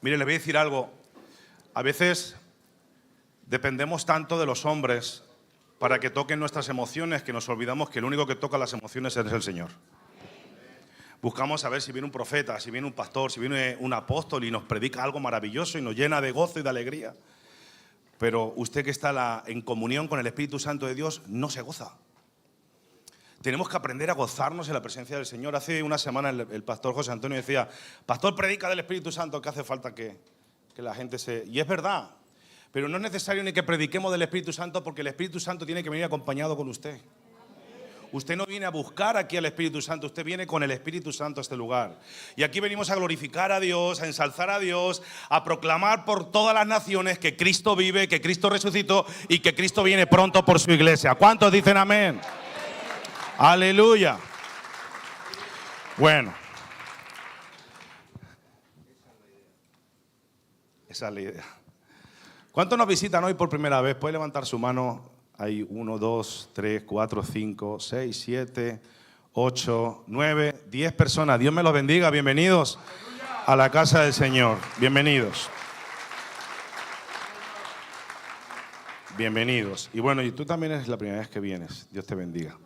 Mire, le voy a decir algo. A veces dependemos tanto de los hombres para que toquen nuestras emociones que nos olvidamos que el único que toca las emociones es el Señor. Buscamos a ver si viene un profeta, si viene un pastor, si viene un apóstol y nos predica algo maravilloso y nos llena de gozo y de alegría. Pero usted que está en comunión con el Espíritu Santo de Dios no se goza. Tenemos que aprender a gozarnos en la presencia del Señor. Hace una semana el pastor José Antonio decía: pastor, predica del Espíritu Santo, que hace falta que la gente se... Y es verdad, pero no es necesario ni que prediquemos del Espíritu Santo, porque el Espíritu Santo tiene que venir acompañado con usted. Usted no viene a buscar aquí al Espíritu Santo, usted viene con el Espíritu Santo a este lugar. Y aquí venimos a glorificar a Dios, a ensalzar a Dios, a proclamar por todas las naciones que Cristo vive, que Cristo resucitó y que Cristo viene pronto por su iglesia. ¿Cuántos dicen amén? Aleluya. Bueno, esa es la idea. ¿Cuántos nos visitan hoy por primera vez? ¿Puede levantar su mano? Hay 1, 2, 3, 4, 5, 6, 7, 8, 9, 10 personas. Dios me los bendiga. Bienvenidos a la casa del Señor. Bienvenidos. Bienvenidos. Y bueno, y tú también es la primera vez que vienes. Dios te bendiga.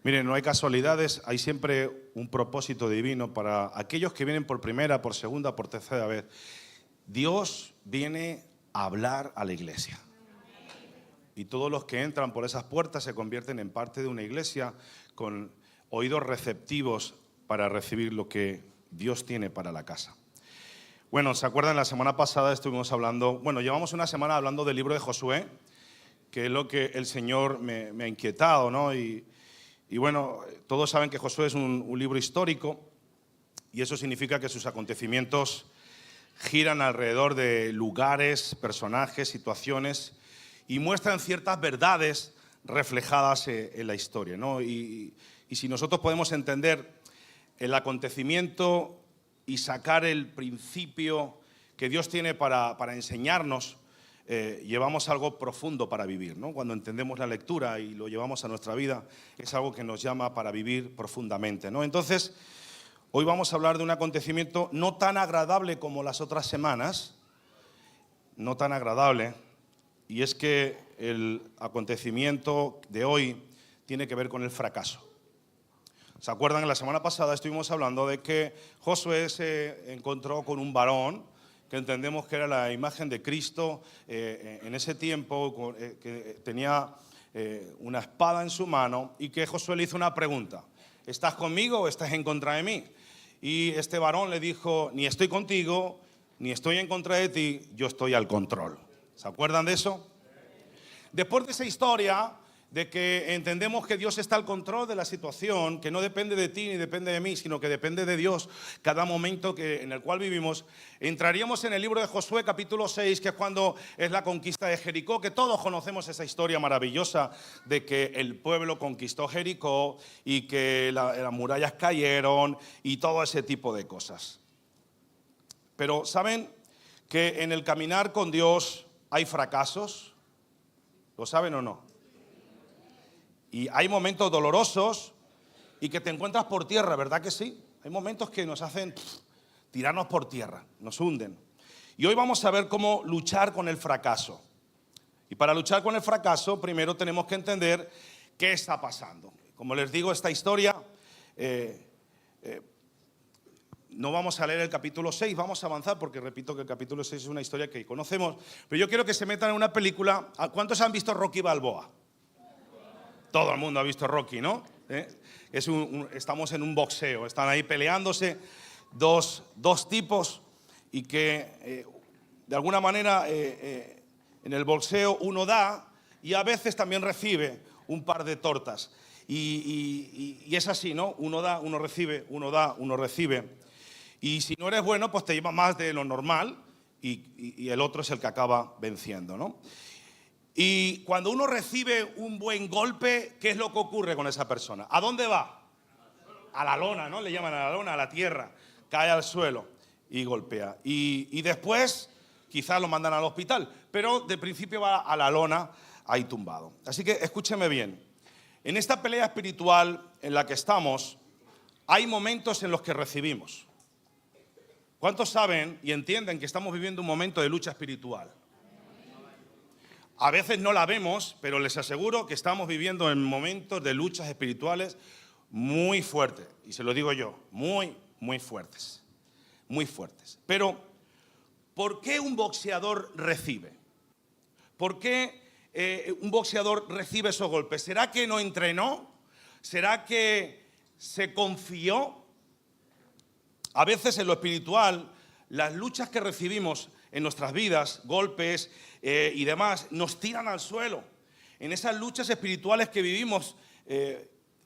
Miren, no hay casualidades, hay siempre un propósito divino para aquellos que vienen por primera, por segunda, por tercera vez. Dios viene a hablar a la iglesia. Y todos los que entran por esas puertas se convierten en parte de una iglesia con oídos receptivos para recibir lo que Dios tiene para la casa. Bueno, ¿se acuerdan? La semana pasada estuvimos hablando, llevamos una semana hablando del libro de Josué, que es lo que el Señor me ha inquietado, ¿no? Y bueno, todos saben que Josué es un libro histórico, y eso significa que sus acontecimientos giran alrededor de lugares, personajes, situaciones, y muestran ciertas verdades reflejadas en la historia, ¿no? Y si nosotros podemos entender el acontecimiento y sacar el principio que Dios tiene para enseñarnos, llevamos algo profundo para vivir, ¿no? Cuando entendemos la lectura y lo llevamos a nuestra vida, es algo que nos llama para vivir profundamente, ¿no? Entonces, hoy vamos a hablar de un acontecimiento no tan agradable como las otras semanas, no tan agradable, y es que el acontecimiento de hoy tiene que ver con el fracaso. ¿Se acuerdan? La semana pasada estuvimos hablando de que Josué se encontró con un varón que entendemos que era la imagen de Cristo en ese tiempo, que tenía una espada en su mano, y que Josué le hizo una pregunta: ¿estás conmigo o estás en contra de mí? Y este varón le dijo: ni estoy contigo, ni estoy en contra de ti, yo estoy al control. ¿Se acuerdan de eso? Después de esa historia de que entendemos que Dios está al control de la situación, que no depende de ti ni depende de mí, sino que depende de Dios cada momento en el cual vivimos, entraríamos en el libro de Josué capítulo 6, que es cuando es la conquista de Jericó, que todos conocemos esa historia maravillosa de que el pueblo conquistó Jericó y que las murallas cayeron y todo ese tipo de cosas. Pero ¿saben que en el caminar con Dios hay fracasos? ¿Lo saben o no? Y hay momentos dolorosos y que te encuentras por tierra, ¿verdad que sí? Hay momentos que nos hacen tirarnos por tierra, nos hunden. Y hoy vamos a ver cómo luchar con el fracaso. Y para luchar con el fracaso, primero tenemos que entender qué está pasando. Como les digo, esta historia, no vamos a leer el capítulo 6, vamos a avanzar porque repito que el capítulo 6 es una historia que conocemos. Pero yo quiero que se metan en una película. ¿Cuántos han visto Rocky Balboa? Todo el mundo ha visto Rocky, ¿no? Estamos en un boxeo, están ahí peleándose dos tipos, y que de alguna manera en el boxeo uno da y a veces también recibe un par de tortas. Y es así, ¿no? Uno da, uno recibe, uno da, uno recibe. Y si no eres bueno, pues te lleva más de lo normal y el otro es el que acaba venciendo, ¿no? Y cuando uno recibe un buen golpe, ¿qué es lo que ocurre con esa persona? ¿A dónde va? A la lona, ¿no? Le llaman a la lona, a la tierra. Cae al suelo y golpea. Y después quizás lo mandan al hospital, pero de principio va a la lona ahí tumbado. Así que escúcheme bien. En esta pelea espiritual en la que estamos, hay momentos en los que recibimos. ¿Cuántos saben y entienden que estamos viviendo un momento de lucha espiritual? A veces no la vemos, pero les aseguro que estamos viviendo en momentos de luchas espirituales muy fuertes. Y se lo digo yo, muy, muy fuertes. Muy fuertes. Pero, ¿por qué un boxeador recibe? ¿Por qué un boxeador recibe esos golpes? ¿Será que no entrenó? ¿Será que se confió? A veces en lo espiritual, las luchas que recibimos en nuestras vidas, golpes y demás, nos tiran al suelo. En esas luchas espirituales que vivimos,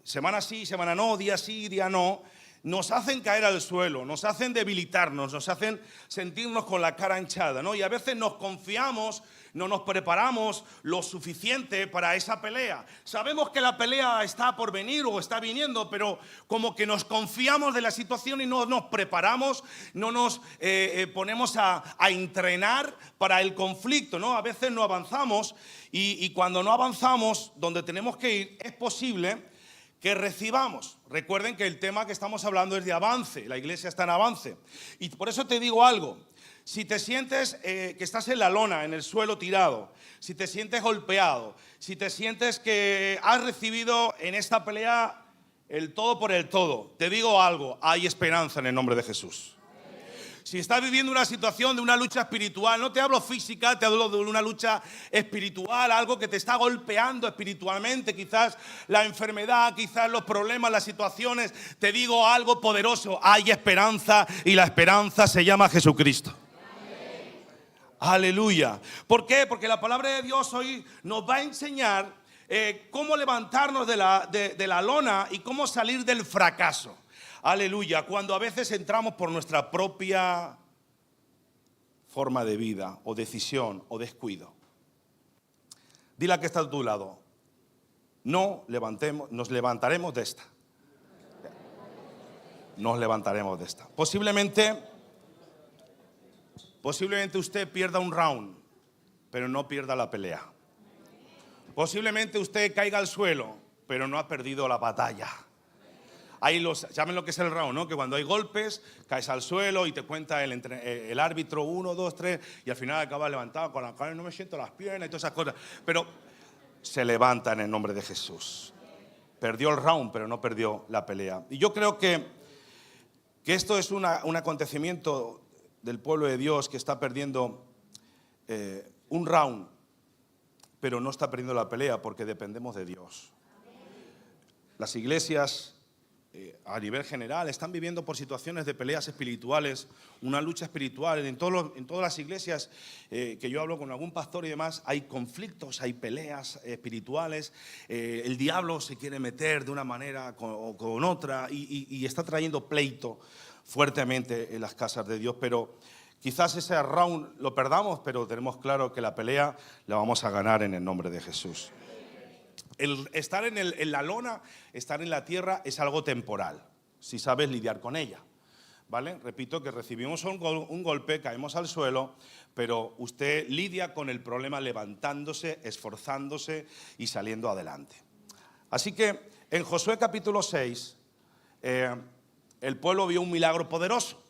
semana sí, semana no, día sí, día no, nos hacen caer al suelo, nos hacen debilitarnos, nos hacen sentirnos con la cara hinchada, ¿no? Y a veces nos confiamos, no nos preparamos lo suficiente para esa pelea. Sabemos que la pelea está por venir o está viniendo, pero como que nos confiamos de la situación y no nos preparamos, no nos ponemos a entrenar para el conflicto, ¿no? A veces no avanzamos y cuando no avanzamos donde tenemos que ir, es posible que recibamos. Recuerden que el tema que estamos hablando es de avance. La iglesia está en avance. Y por eso te digo algo. Si te sientes que estás en la lona, en el suelo tirado, si te sientes golpeado, si te sientes que has recibido en esta pelea el todo por el todo, te digo algo, hay esperanza en el nombre de Jesús. Si estás viviendo una situación de una lucha espiritual, no te hablo física, te hablo de una lucha espiritual, algo que te está golpeando espiritualmente, quizás la enfermedad, quizás los problemas, las situaciones, te digo algo poderoso, hay esperanza y la esperanza se llama Jesucristo. Aleluya. ¿Por qué? Porque la palabra de Dios hoy nos va a enseñar cómo levantarnos de la lona y cómo salir del fracaso. Aleluya. Cuando a veces entramos por nuestra propia forma de vida o decisión o descuido. Dile a que está a tu lado. Nos levantaremos de esta. Nos levantaremos de esta. Posiblemente usted pierda un round, pero no pierda la pelea. Posiblemente usted caiga al suelo, pero no ha perdido la batalla. ¿Saben lo que es el round, no? Que cuando hay golpes, caes al suelo y te cuenta el árbitro 1, 2, 3 y al final acabas levantado con la cara, no me siento las piernas y todas esas cosas. Pero se levanta en el nombre de Jesús. Perdió el round, pero no perdió la pelea. Y yo creo que esto es un acontecimiento del pueblo de Dios que está perdiendo un round, pero no está perdiendo la pelea porque dependemos de Dios. Las iglesias a nivel general están viviendo por situaciones de peleas espirituales, una lucha espiritual. En todas las iglesias que yo hablo con algún pastor y demás, hay conflictos, hay peleas espirituales. El diablo se quiere meter de una manera o con otra y está trayendo pleito fuertemente en las casas de Dios. Pero quizás ese round lo perdamos, pero tenemos claro que la pelea la vamos a ganar en el nombre de Jesús. El estar en la lona, estar en la tierra es algo temporal, si sabes lidiar con ella, ¿vale? Repito que recibimos un golpe, caemos al suelo, pero usted lidia con el problema levantándose, esforzándose y saliendo adelante. Así que en Josué capítulo 6, el pueblo vio un milagro poderoso.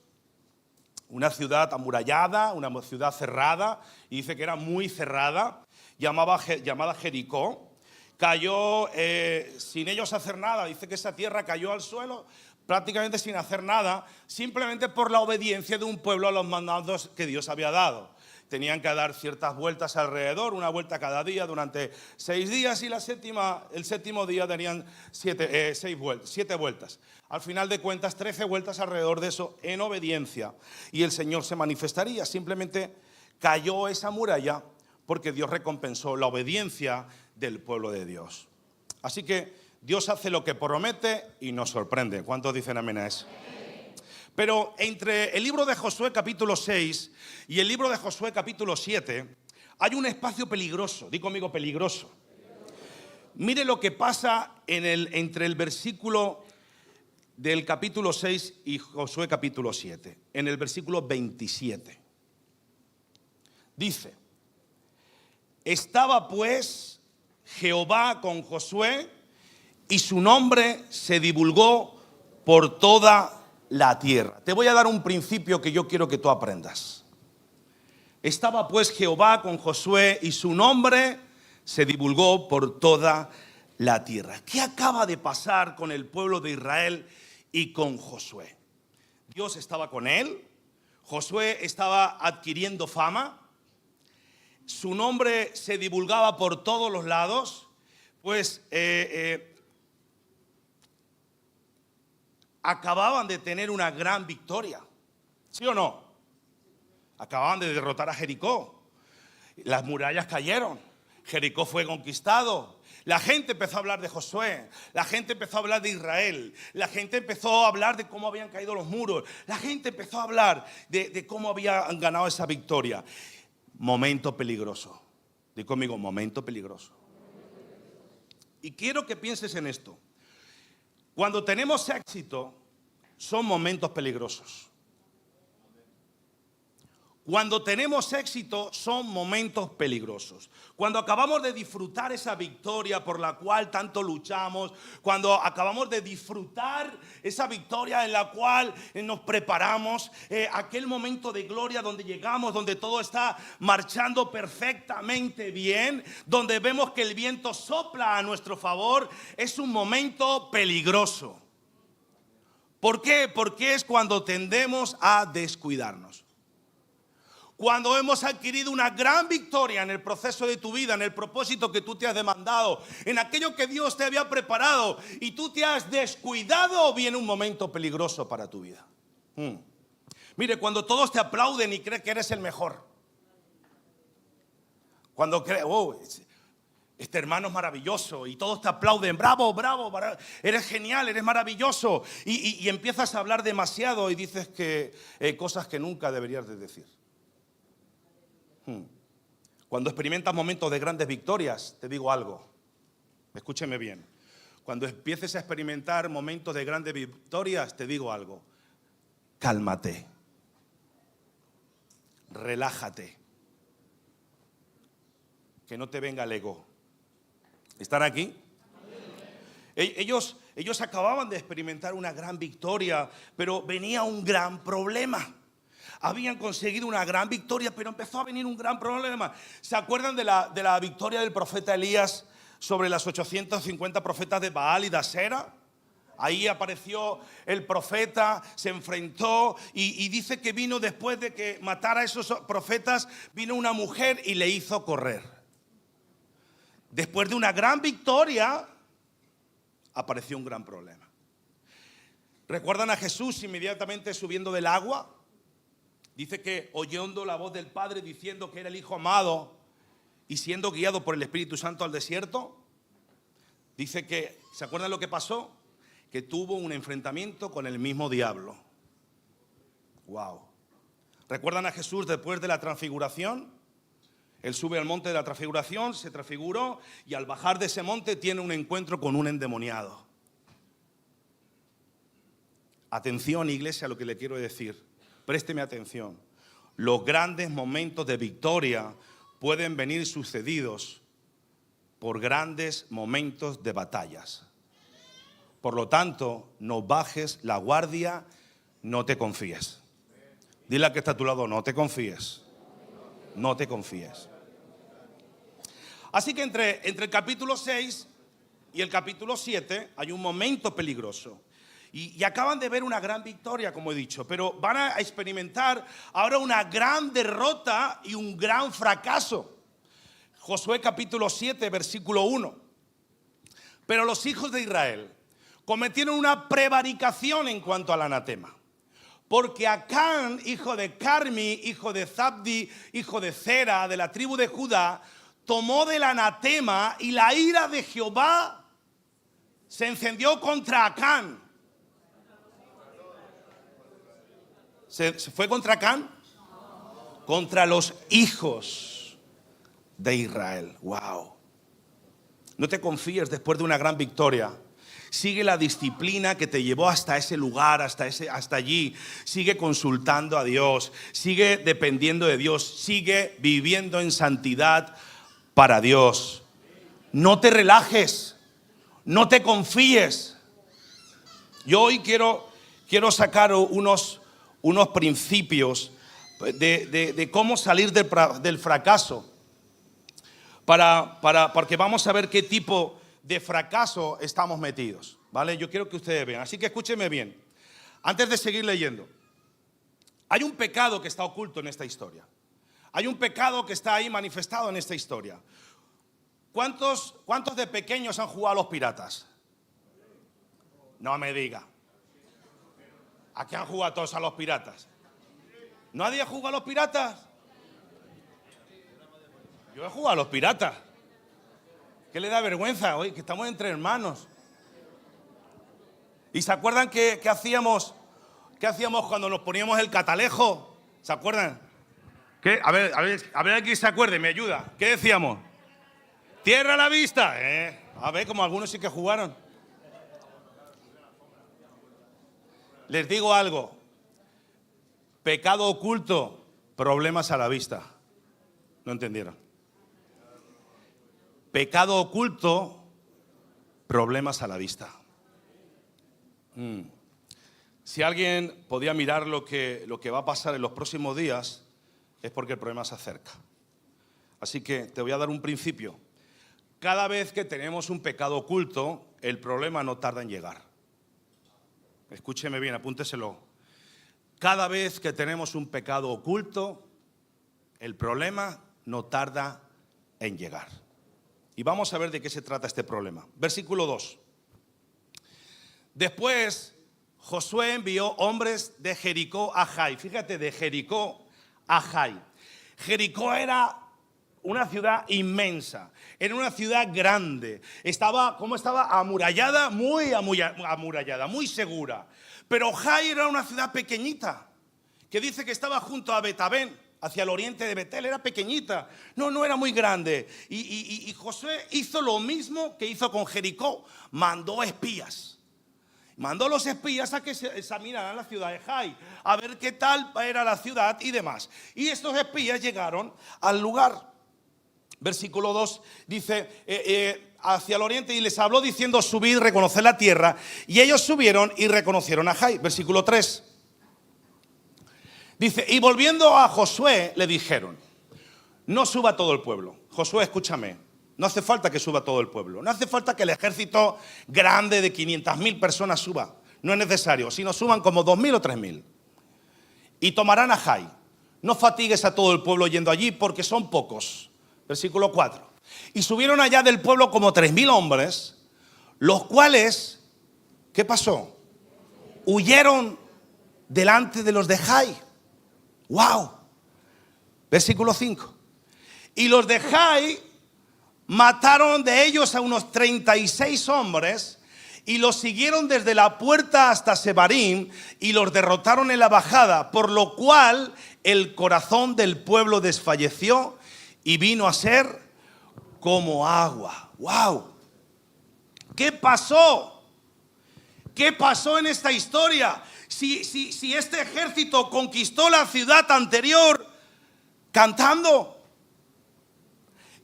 Una ciudad amurallada, una ciudad cerrada, y dice que era muy cerrada, llamada Jericó. Cayó sin ellos hacer nada. Dice que esa tierra cayó al suelo prácticamente sin hacer nada, simplemente por la obediencia de un pueblo a los mandatos que Dios había dado. Tenían que dar ciertas vueltas alrededor, una vuelta cada día durante 6 días, y el séptimo día darían 7 vueltas. Al final de cuentas, 13 vueltas alrededor de eso en obediencia, y el Señor se manifestaría. Simplemente cayó esa muralla porque Dios recompensó la obediencia del pueblo de Dios. Así que Dios hace lo que promete y nos sorprende. ¿Cuántos dicen amén a eso? Pero entre el libro de Josué capítulo 6 y el libro de Josué capítulo 7 hay un espacio peligroso. Di conmigo, peligroso. Mire lo que pasa entre el versículo del capítulo 6 y Josué capítulo 7. En el versículo 27. Dice: estaba pues Jehová con Josué y su nombre se divulgó por toda la tierra. Te voy a dar un principio que yo quiero que tú aprendas. Estaba pues Jehová con Josué y su nombre se divulgó por toda la tierra. ¿Qué acaba de pasar con el pueblo de Israel y con Josué? Dios estaba con él. Josué estaba adquiriendo fama. Su nombre se divulgaba por todos los lados. Pues acababan de tener una gran victoria. ¿Sí o no? Acababan de derrotar a Jericó. Las murallas cayeron. Jericó fue conquistado. La gente empezó a hablar de Josué. La gente empezó a hablar de Israel. La gente empezó a hablar de cómo habían caído los muros. La gente empezó a hablar de cómo habían ganado esa victoria. Momento peligroso. Di conmigo, momento peligroso. Y quiero que pienses en esto. Cuando tenemos éxito, son momentos peligrosos. Cuando tenemos éxito, son momentos peligrosos. Cuando acabamos de disfrutar esa victoria por la cual tanto luchamos, cuando acabamos de disfrutar esa victoria en la cual nos preparamos, aquel momento de gloria donde llegamos, donde todo está marchando perfectamente bien, donde vemos que el viento sopla a nuestro favor, es un momento peligroso. ¿Por qué? Porque es cuando tendemos a descuidarnos. Cuando hemos adquirido una gran victoria en el proceso de tu vida, en el propósito que tú te has demandado, en aquello que Dios te había preparado y tú te has descuidado, viene un momento peligroso para tu vida. Mire, cuando todos te aplauden y creen que eres el mejor. Cuando crees, este hermano es maravilloso y todos te aplauden, bravo, bravo, eres genial, eres maravilloso. Y empiezas a hablar demasiado y dices que cosas que nunca deberías de decir. Cuando experimentas momentos de grandes victorias, te digo algo, escúcheme bien. Cuando empieces a experimentar momentos de grandes victorias, te digo algo, cálmate, relájate, que no te venga el ego. ¿Están aquí? Ellos acababan de experimentar una gran victoria, pero venía un gran problema. Habían conseguido una gran victoria, pero empezó a venir un gran problema. ¿Se acuerdan de la victoria del profeta Elías sobre las 850 profetas de Baal y de Asera? Ahí apareció el profeta, se enfrentó y dice que vino después de que matara a esos profetas, vino una mujer y le hizo correr. Después de una gran victoria, apareció un gran problema. ¿Recuerdan a Jesús inmediatamente subiendo del agua? Dice que oyendo la voz del Padre diciendo que era el Hijo amado y siendo guiado por el Espíritu Santo al desierto, dice que, ¿se acuerdan lo que pasó? Que tuvo un enfrentamiento con el mismo diablo. Wow. ¿Recuerdan a Jesús después de la transfiguración? Él sube al monte de la transfiguración, se transfiguró y al bajar de ese monte tiene un encuentro con un endemoniado. Atención, iglesia, a lo que le quiero decir. Présteme atención. Los grandes momentos de victoria pueden venir sucedidos por grandes momentos de batallas. Por lo tanto, no bajes la guardia, no te confíes. Dile al que está a tu lado, no te confíes. No te confíes. Así que entre el capítulo 6 y el capítulo 7 hay un momento peligroso. Y acaban de ver una gran victoria, como he dicho, pero van a experimentar ahora una gran derrota y un gran fracaso. Josué capítulo 7, versículo 1. Pero los hijos de Israel cometieron una prevaricación en cuanto al anatema. Porque Acán, hijo de Carmi, hijo de Zabdi, hijo de Zera, de la tribu de Judá, tomó del anatema y la ira de Jehová se encendió contra Acán. ¿Se fue contra Acán? Contra los hijos de Israel. Wow. No te confíes después de una gran victoria. Sigue la disciplina que te llevó hasta ese lugar, hasta allí. Sigue consultando a Dios. Sigue dependiendo de Dios. Sigue viviendo en santidad para Dios. No te relajes. No te confíes. Yo hoy quiero quiero sacar unos principios de cómo salir del fracaso. Porque vamos a ver qué tipo de fracaso estamos metidos, ¿vale? Yo quiero que ustedes vean. Así que escúchenme bien. Antes de seguir leyendo, hay un pecado que está oculto en esta historia. Hay un pecado que está ahí manifestado en esta historia. ¿Cuántos de pequeños han jugado a los piratas? No me diga. ¿A qué han jugado todos a los piratas? ¿Nadie ha jugado a los piratas? Yo he jugado a los piratas. ¿Qué le da vergüenza hoy? Que estamos entre hermanos. ¿Y se acuerdan qué hacíamos cuando nos poníamos el catalejo? ¿Se acuerdan? ¿Qué? A ver quién se acuerde, me ayuda. ¿Qué decíamos? ¡Tierra a la vista! A ver, como algunos sí que jugaron. Les digo algo. Pecado oculto, problemas a la vista. ¿No entendieron? Pecado oculto, problemas a la vista. Si alguien podía mirar lo que va a pasar en los próximos días, es porque el problema se acerca. Así que te voy a dar un principio. Cada vez que tenemos un pecado oculto, el problema no tarda en llegar. Escúcheme bien, apúnteselo. Cada vez que tenemos un pecado oculto, el problema no tarda en llegar. Y vamos a ver de qué se trata este problema. Versículo 2. Después, Josué envió hombres de Jericó a Jai. Fíjate, de Jericó a Jai. Jericó era una ciudad inmensa, era una ciudad grande. Estaba amurallada, muy amurallada, muy segura. Pero Jai era una ciudad pequeñita, que dice que estaba junto a Betabén, hacia el oriente de Betel. Era pequeñita, no era muy grande. Y Josué hizo lo mismo que hizo con Jericó. Mandó espías. Mandó los espías a que se examinaran la ciudad de Jai, a ver qué tal era la ciudad y demás. Y estos espías llegaron al lugar. Versículo 2 dice, hacia el oriente, y les habló diciendo: subid, reconoced la tierra. Y ellos subieron y reconocieron a Jai. Versículo 3 dice: y volviendo a Josué le dijeron: no suba todo el pueblo. Josué, escúchame. No hace falta que suba todo el pueblo. No hace falta que el ejército grande de 500.000 personas suba. No es necesario. Si no, suban como 2.000 o 3.000. Y tomarán a Jai. No fatigues a todo el pueblo yendo allí, porque son pocos. Versículo 4. Y subieron allá del pueblo como 3.000 hombres, los cuales, ¿qué pasó? Huyeron delante de los de Jai. ¡Wow! Versículo 5. Y los de Jai mataron de ellos a unos 36 hombres y los siguieron desde la puerta hasta Sebarim y los derrotaron en la bajada, por lo cual el corazón del pueblo desfalleció y vino a ser como agua. ¡Wow! ¿Qué pasó? ¿Qué pasó en esta historia? Si este ejército conquistó la ciudad anterior cantando.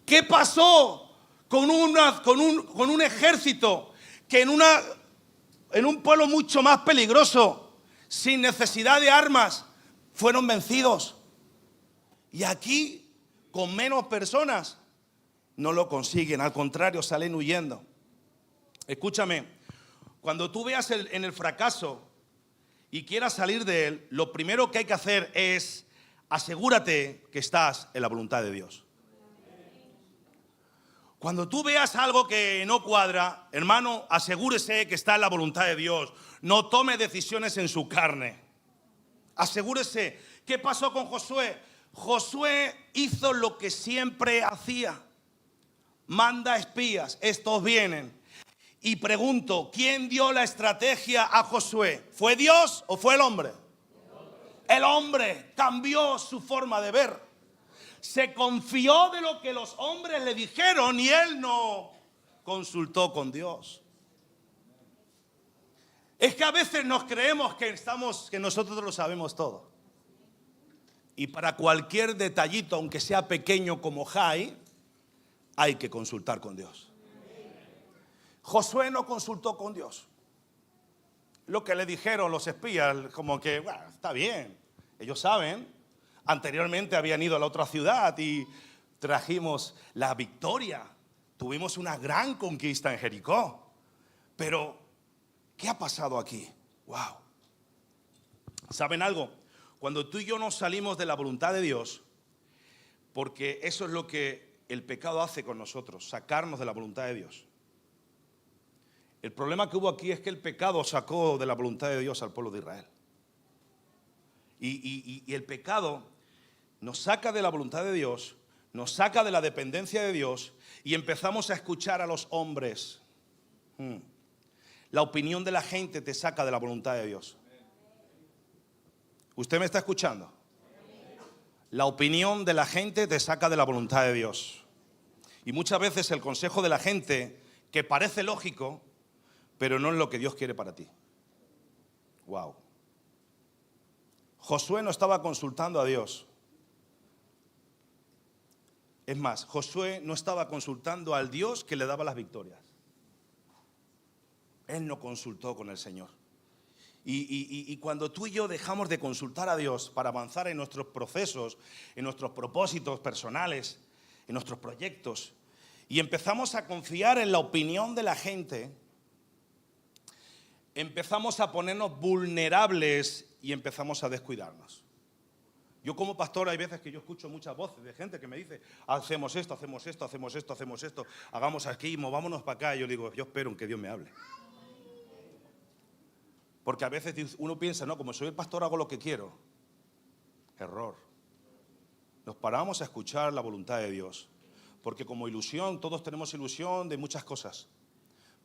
¿Qué pasó con un ejército que en un pueblo mucho más peligroso, sin necesidad de armas, fueron vencidos? Y aquí, con menos personas, no lo consiguen. Al contrario, salen huyendo. Escúchame, cuando tú veas en el fracaso y quieras salir de él, lo primero que hay que hacer es asegúrate que estás en la voluntad de Dios. Cuando tú veas algo que no cuadra, hermano, asegúrese que está en la voluntad de Dios. No tome decisiones en su carne. Asegúrese. ¿Qué pasó con Josué? Josué hizo lo que siempre hacía. Manda espías, estos vienen. Y pregunto, ¿quién dio la estrategia a Josué? ¿Fue Dios o fue el hombre? El hombre cambió su forma de ver. Se confió de lo que los hombres le dijeron y él no consultó con Dios. Es que a veces nos creemos que nosotros lo sabemos todo. Y para cualquier detallito, aunque sea pequeño como Jai, hay que consultar con Dios. Josué no consultó con Dios. lo que le dijeron los espías, como que, bueno, está bien, ellos saben. Anteriormente habían ido a la otra ciudad y trajimos la victoria. Tuvimos una gran conquista en Jericó. Pero, ¿qué ha pasado aquí? Wow. ¿Saben algo? Cuando tú y yo nos salimos de la voluntad de Dios, porque eso es lo que el pecado hace con nosotros, sacarnos de la voluntad de Dios. El problema que hubo aquí es que el pecado sacó de la voluntad de Dios al pueblo de Israel. Y el pecado nos saca de la voluntad de Dios, nos saca de la dependencia de Dios y empezamos a escuchar a los hombres. La opinión de la gente te saca de la voluntad de Dios. ¿Usted me está escuchando? La opinión de la gente te saca de la voluntad de Dios. Y muchas veces el consejo de la gente, que parece lógico, pero no es lo que Dios quiere para ti. Wow. Josué no estaba consultando a Dios. Es más, Josué no estaba consultando al Dios que le daba las victorias. Él no consultó con el Señor. Y cuando tú y yo dejamos de consultar a Dios para avanzar en nuestros procesos, en nuestros propósitos personales, en nuestros proyectos, y empezamos a confiar en la opinión de la gente, empezamos a ponernos vulnerables y empezamos a descuidarnos. Yo como pastor hay veces que yo escucho muchas voces de gente que me dice, hacemos esto, hacemos esto, hacemos esto, hacemos esto, hagamos aquí, movámonos para acá. Y yo digo, yo espero en que Dios me hable. Porque a veces uno piensa, no, como soy el pastor hago lo que quiero. Error. Nos paramos a escuchar la voluntad de Dios. Porque como ilusión, todos tenemos ilusión de muchas cosas.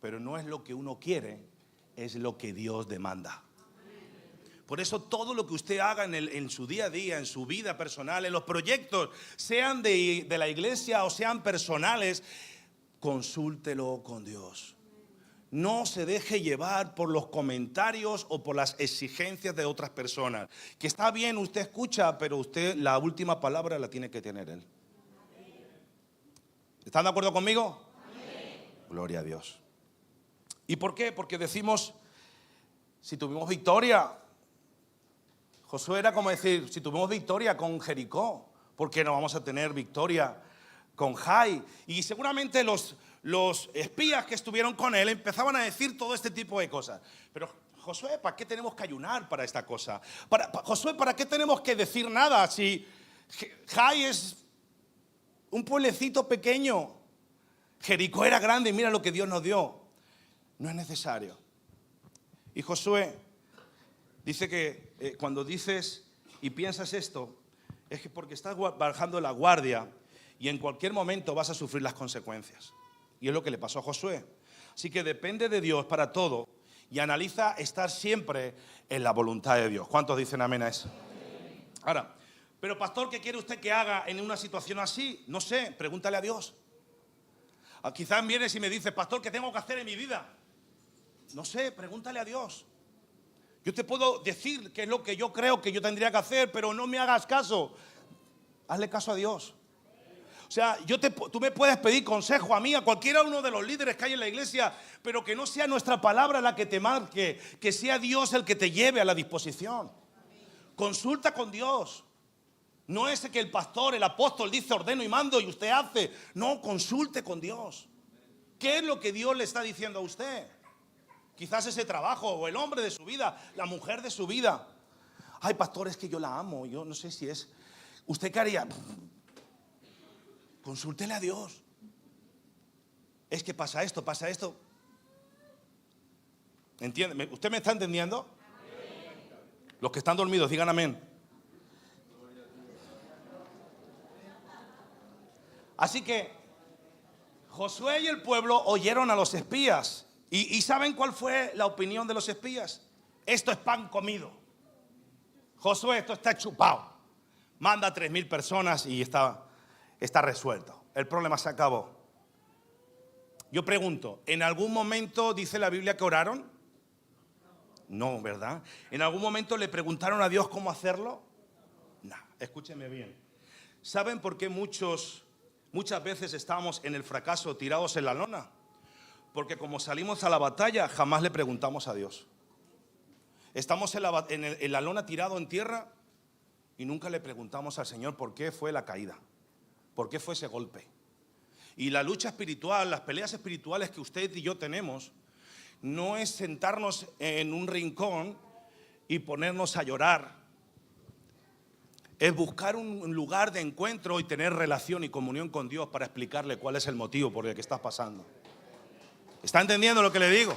Pero no es lo que uno quiere, es lo que Dios demanda. Por eso todo lo que usted haga en su día a día, en su vida personal, en los proyectos, sean de la iglesia o sean personales, consúltelo con Dios. No se deje llevar por los comentarios o por las exigencias de otras personas. Que está bien, usted escucha, pero usted la última palabra la tiene que tener Él. ¿Están de acuerdo conmigo? Amén. Gloria a Dios. ¿Y por qué? Porque decimos, si tuvimos victoria. Josué era como decir, si tuvimos victoria con Jericó, ¿por qué no vamos a tener victoria con Jai? Y seguramente los espías que estuvieron con él empezaban a decir todo este tipo de cosas. Pero Josué, ¿para qué tenemos que ayunar para esta cosa? Josué, ¿para qué tenemos que decir nada? Si Jai es un pueblecito pequeño, Jericó era grande y mira lo que Dios nos dio. No es necesario. Y Josué dice que cuando dices y piensas esto, es que porque estás bajando la guardia y en cualquier momento vas a sufrir las consecuencias. Y es lo que le pasó a Josué. Así que depende de Dios para todo y analiza estar siempre en la voluntad de Dios. ¿Cuántos dicen amén a eso? Ahora, pero pastor, ¿qué quiere usted que haga en una situación así? No sé, pregúntale a Dios. Quizás vienes y me dices, pastor, ¿qué tengo que hacer en mi vida? No sé, pregúntale a Dios. Yo te puedo decir qué es lo que yo creo que yo tendría que hacer, pero no me hagas caso. Hazle caso a Dios. O sea, tú me puedes pedir consejo a mí, a cualquiera uno de los líderes que hay en la iglesia, pero que no sea nuestra palabra la que te marque, que sea Dios el que te lleve a la disposición. Consulta con Dios. No es que el pastor, el apóstol dice ordeno y mando y usted hace. No, consulte con Dios. ¿Qué es lo que Dios le está diciendo a usted? Quizás ese trabajo o el hombre de su vida, la mujer de su vida. Ay, pastor, es que yo la amo. Yo no sé si es. ¿Usted qué haría? Consúltele a Dios. Es que pasa esto, pasa esto. ¿Entiende? ¿Usted me está entendiendo? Amén. Los que están dormidos, digan amén. Así que Josué y el pueblo oyeron a los espías. ¿Y saben cuál fue la opinión de los espías? Esto es pan comido. Josué, esto está chupado. Manda a 3,000 personas y está resuelto. El problema se acabó. Yo pregunto, ¿en algún momento dice la Biblia que oraron? No, ¿verdad? ¿En algún momento le preguntaron a Dios cómo hacerlo? No, escúcheme bien. ¿Saben por qué muchas veces estamos en el fracaso tirados en la lona? Porque como salimos a la batalla, jamás le preguntamos a Dios. Estamos en la lona tirado en tierra y nunca le preguntamos al Señor por qué fue la caída, por qué fue ese golpe. Y la lucha espiritual, las peleas espirituales que usted y yo tenemos, no es sentarnos en un rincón y ponernos a llorar. Es buscar un lugar de encuentro y tener relación y comunión con Dios para explicarle cuál es el motivo por el que estás pasando. ¿Está entendiendo lo que le digo?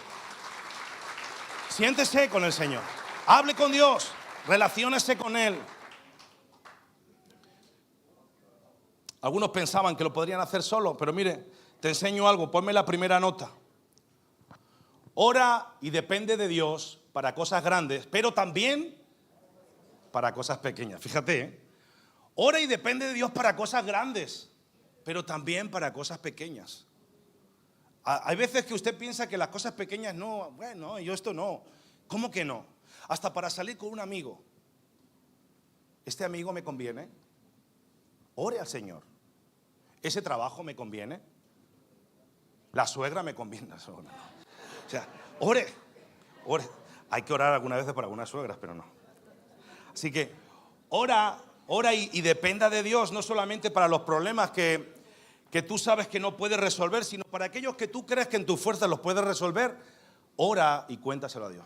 Siéntese con el Señor, hable con Dios, relaciónese con Él. Algunos pensaban que lo podrían hacer solo, pero mire, te enseño algo, ponme la primera nota. Ora y depende de Dios para cosas grandes, pero también para cosas pequeñas. Fíjate, ¿eh? Ora y depende de Dios para cosas grandes, pero también para cosas pequeñas. Hay veces que usted piensa que las cosas pequeñas no, bueno, yo esto no. ¿Cómo que no? Hasta para salir con un amigo. ¿Este amigo me conviene? Ore al Señor. ¿Ese trabajo me conviene? ¿La suegra me conviene? O sea, ore. Hay que orar algunas veces por algunas suegras, pero no. Así que ora y dependa de Dios, no solamente para los problemas que tú sabes que no puedes resolver, sino para aquellos que tú crees que en tus fuerzas los puedes resolver. Ora y cuéntaselo a Dios.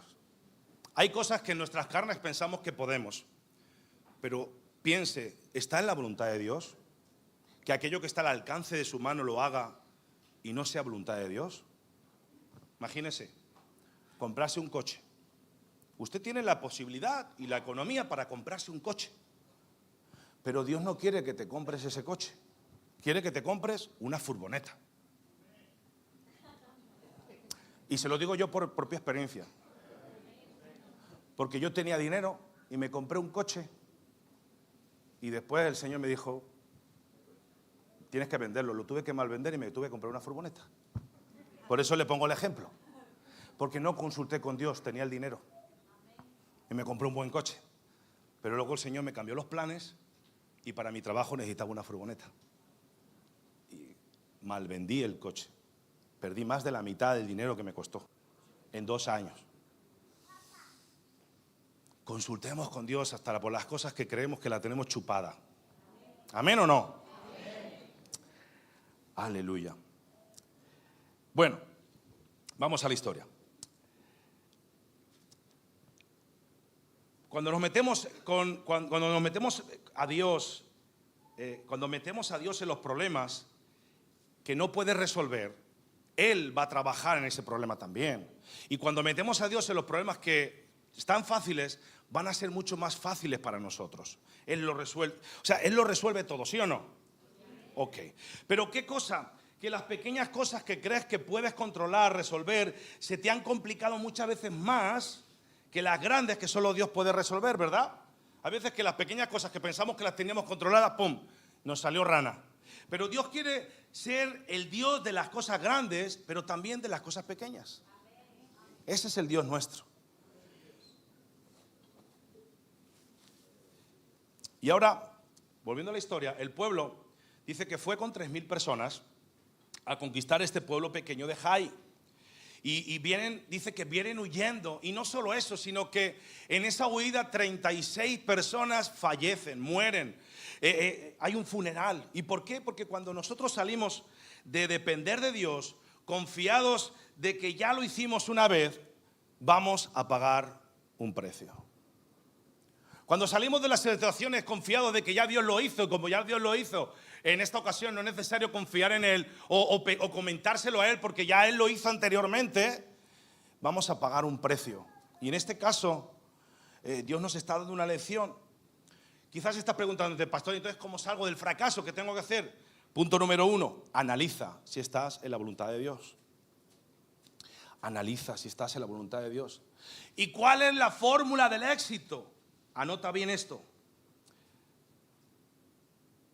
Hay cosas que en nuestras carnes pensamos que podemos, pero piense, ¿está en la voluntad de Dios? Que aquello que está al alcance de su mano lo haga y no sea voluntad de Dios. Imagínese, comprarse un coche. Usted tiene la posibilidad y la economía para comprarse un coche, pero Dios no quiere que te compres ese coche. Quiere que te compres una furgoneta. Y se lo digo yo por propia experiencia. Porque yo tenía dinero y me compré un coche. Y después el Señor me dijo, tienes que venderlo. Lo tuve que malvender y me tuve que comprar una furgoneta. Por eso le pongo el ejemplo. Porque no consulté con Dios, tenía el dinero. Y me compré un buen coche. Pero luego el Señor me cambió los planes y para mi trabajo necesitaba una furgoneta. Malvendí el coche. Perdí más de la mitad del dinero que me costó en 2 años. Consultemos con Dios hasta por las cosas que creemos que la tenemos chupada. ¿Amén o no? Amén. Aleluya. Bueno, vamos a la historia. Cuando nos metemos a Dios, cuando metemos a Dios en los problemas que no puede resolver, Él va a trabajar en ese problema también. Y cuando metemos a Dios en los problemas que están fáciles, van a ser mucho más fáciles para nosotros. Él lo resuelve, o sea, Él lo resuelve todo, ¿sí o no? Ok. Pero ¿qué cosa? Que las pequeñas cosas que crees que puedes controlar, resolver, se te han complicado muchas veces más que las grandes que solo Dios puede resolver, ¿verdad? A veces que las pequeñas cosas que pensamos que las teníamos controladas, ¡pum!, nos salió rana. Pero Dios quiere ser el Dios de las cosas grandes, pero también de las cosas pequeñas. Ese es el Dios nuestro. Y ahora, volviendo a la historia, el pueblo dice que fue con 3.000 personas a conquistar este pueblo pequeño de Jai. Y vienen, dice que vienen huyendo. Y no solo eso, sino que en esa huida 36 personas fallecen, mueren. Hay un funeral. ¿Y por qué? Porque cuando nosotros salimos de depender de Dios, confiados de que ya lo hicimos una vez, vamos a pagar un precio. Cuando salimos de las situaciones confiados de que ya Dios lo hizo, como ya Dios lo hizo, en esta ocasión no es necesario confiar en Él o comentárselo a Él porque ya Él lo hizo anteriormente, vamos a pagar un precio. Y en este caso, Dios nos está dando una lección. Quizás estás preguntándote, pastor, entonces ¿cómo salgo del fracaso? ¿Qué tengo que hacer? Punto número 1, analiza si estás en la voluntad de Dios. Analiza si estás en la voluntad de Dios. ¿Y cuál es la fórmula del éxito? Anota bien esto.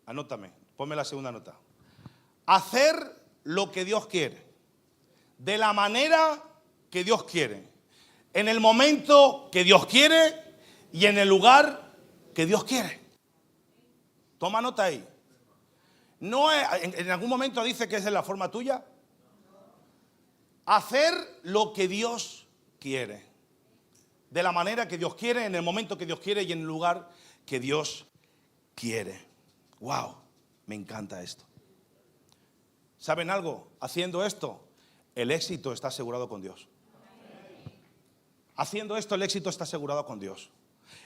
Anótame, ponme la segunda nota. Hacer lo que Dios quiere, de la manera que Dios quiere, en el momento que Dios quiere y en el lugar que Dios quiere. Toma nota ahí. No es, en algún momento dice que esa es la forma tuya. Hacer lo que Dios quiere. de la manera que Dios quiere, en el momento que Dios quiere y en el lugar que Dios quiere. ¡Wow! Me encanta esto. ¿Saben algo? Haciendo esto, el éxito está asegurado con Dios. Haciendo esto, el éxito está asegurado con Dios.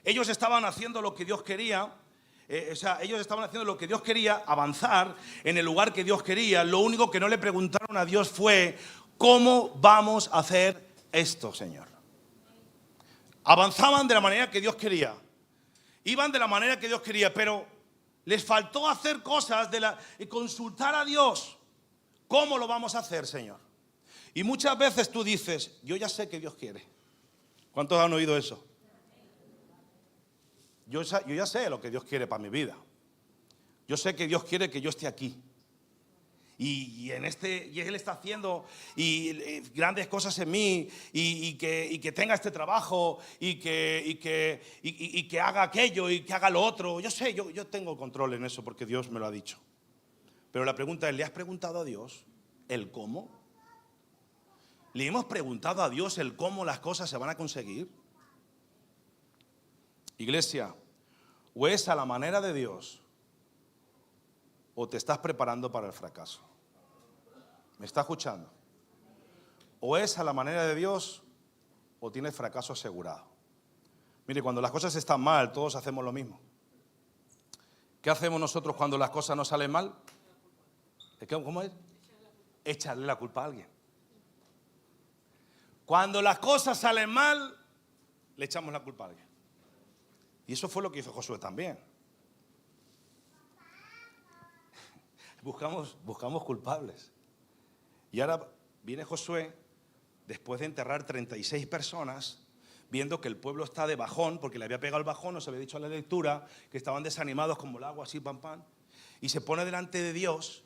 Ellos estaban haciendo lo que Dios quería. Ellos estaban haciendo lo que Dios quería, avanzar en el lugar que Dios quería. Lo único que no le preguntaron a Dios fue: ¿cómo vamos a hacer esto, Señor? Avanzaban de la manera que Dios quería, iban de la manera que Dios quería, pero les faltó hacer cosas y consultar a Dios. ¿Cómo lo vamos a hacer, Señor? Y muchas veces tú dices: yo ya sé que Dios quiere. ¿Cuántos han oído eso? Yo ya sé lo que Dios quiere para mi vida. Yo sé que Dios quiere que yo esté aquí. Y Él está haciendo grandes cosas en mí, y que tenga este trabajo, y que haga aquello, y que haga lo otro. Yo sé, yo tengo control en eso porque Dios me lo ha dicho. Pero la pregunta es: ¿le has preguntado a Dios el cómo? ¿Le hemos preguntado a Dios el cómo las cosas se van a conseguir? Iglesia, o es a la manera de Dios, o te estás preparando para el fracaso. ¿Me está escuchando? O es a la manera de Dios, o tienes fracaso asegurado. Mire, cuando las cosas están mal, todos hacemos lo mismo. ¿Qué hacemos nosotros cuando las cosas no salen mal? ¿Cómo es? Echarle la culpa a alguien. Cuando las cosas salen mal, le echamos la culpa a alguien. Y eso fue lo que hizo Josué también. Buscamos culpables. Y ahora viene Josué, después de enterrar 36 personas, viendo que el pueblo está de bajón, porque le había pegado el bajón, nos había dicho en la lectura, que estaban desanimados como el agua, así, pam, pam. Y se pone delante de Dios.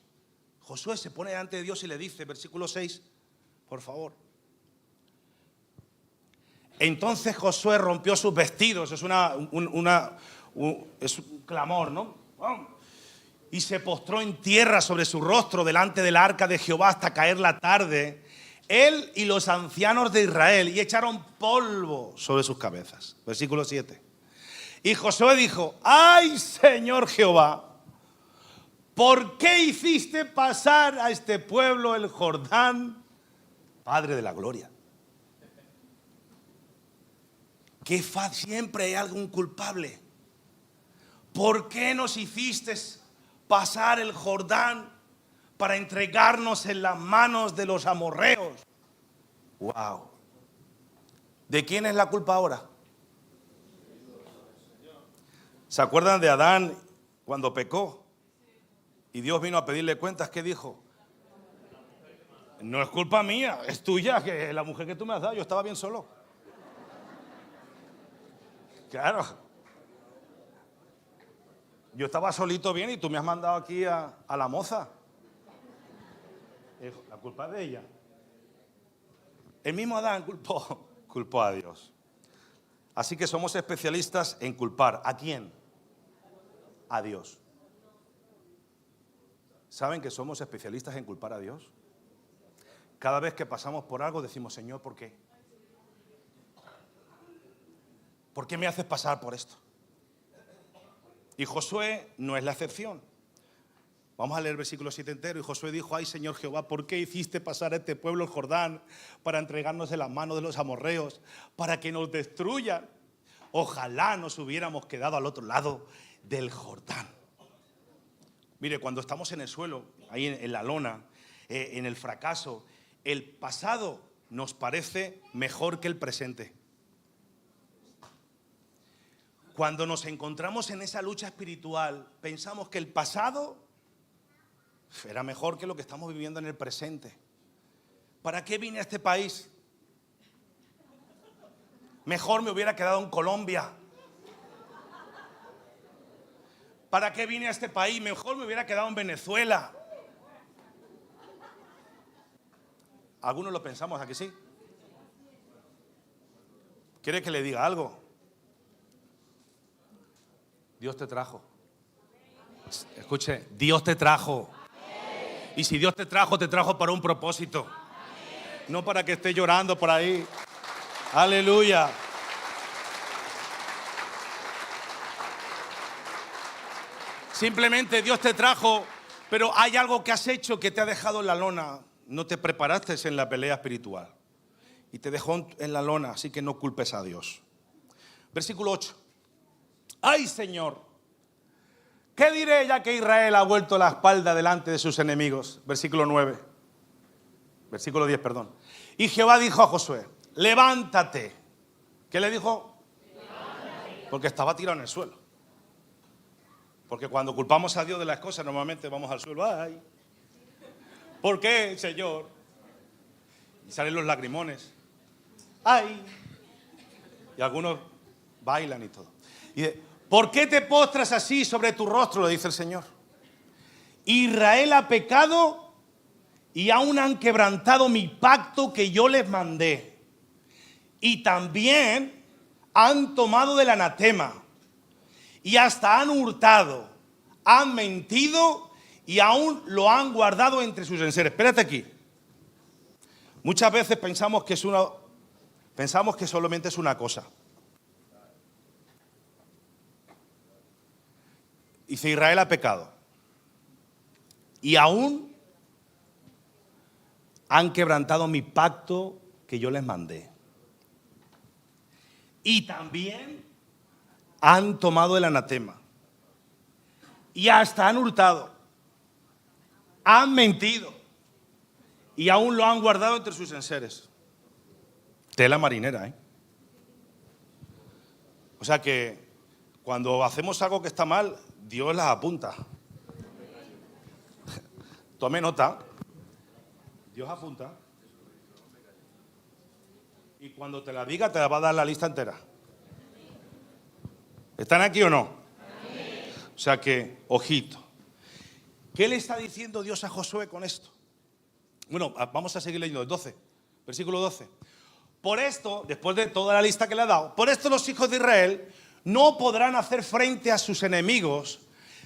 Josué se pone delante de Dios y le dice, versículo 6, por favor. Entonces Josué rompió sus vestidos. Es es un clamor, ¿no? Y se postró en tierra sobre su rostro delante del arca de Jehová hasta caer la tarde, él y los ancianos de Israel, y echaron polvo sobre sus cabezas. Versículo 7. Y Josué dijo: ¡ay, Señor Jehová! ¿Por qué hiciste pasar a este pueblo el Jordán, Padre de la gloria? Que siempre hay algún culpable. ¿Por qué nos hiciste pasar el Jordán para entregarnos en las manos de los amorreos? Wow. ¿De quién es la culpa ahora? ¿Se acuerdan de Adán cuando pecó? Y Dios vino a pedirle cuentas. ¿Qué dijo? No es culpa mía, es tuya, que la mujer que tú me has dado, yo estaba bien solo. Claro. Yo estaba solito bien y tú me has mandado aquí a la moza. La culpa es de ella. El mismo Adán culpó a Dios. Así que somos especialistas en culpar. ¿A quién? A Dios. ¿Saben que somos especialistas en culpar a Dios? Cada vez que pasamos por algo decimos: Señor, ¿por qué? ¿Por qué me haces pasar por esto? Y Josué no es la excepción. Vamos a leer el versículo 7 entero. Y Josué dijo: ay, Señor Jehová, ¿por qué hiciste pasar a este pueblo el Jordán para entregarnos en las manos de los amorreos, para que nos destruyan? Ojalá nos hubiéramos quedado al otro lado del Jordán. Mire, cuando estamos en el suelo, ahí en la lona, en el fracaso, el pasado nos parece mejor que el presente. Cuando nos encontramos en esa lucha espiritual, pensamos que el pasado era mejor que lo que estamos viviendo en el presente. ¿Para qué vine a este país? Mejor me hubiera quedado en Colombia. ¿Para qué vine a este país? Mejor me hubiera quedado en Venezuela. Algunos lo pensamos, ¿a que sí? ¿Quiere que le diga algo? Dios te trajo. Escuche, Dios te trajo. Y si Dios te trajo para un propósito. No para que esté llorando por ahí. Aleluya. Simplemente Dios te trajo, pero hay algo que has hecho que te ha dejado en la lona. No te preparaste en la pelea espiritual y te dejó en la lona, así que no culpes a Dios. Versículo 8. ¡Ay, Señor! ¿Qué diré ya que Israel ha vuelto la espalda delante de sus enemigos? Versículo 9. Versículo 10, perdón. Y Jehová dijo a Josué, levántate. ¿Qué le dijo? Levántate. Porque estaba tirado en el suelo. Porque cuando culpamos a Dios de las cosas, normalmente vamos al suelo. ¡Ay! ¿Por qué, Señor? Y salen los lagrimones. ¡Ay! Y algunos bailan y todo. Y dice, ¿por qué te postras así sobre tu rostro? Le dice el Señor. Israel ha pecado y aún han quebrantado mi pacto que yo les mandé. Y también han tomado del anatema. Y hasta han hurtado, han mentido y aún lo han guardado entre sus enseres. Espérate aquí. Muchas veces pensamos que solamente es una cosa. Dice, Israel ha pecado y aún han quebrantado mi pacto que yo les mandé. Y también han tomado el anatema y hasta han hurtado, han mentido y aún lo han guardado entre sus enseres. Tela marinera, ¿eh? O sea que cuando hacemos algo que está mal, Dios las apunta. Tome nota. Dios apunta. Y cuando te la diga, te la va a dar la lista entera. ¿Están aquí o no? O sea que, ojito. ¿Qué le está diciendo Dios a Josué con esto? Bueno, vamos a seguir leyendo el 12, versículo 12. Por esto, después de toda la lista que le ha dado, por esto los hijos de Israel no podrán hacer frente a sus enemigos,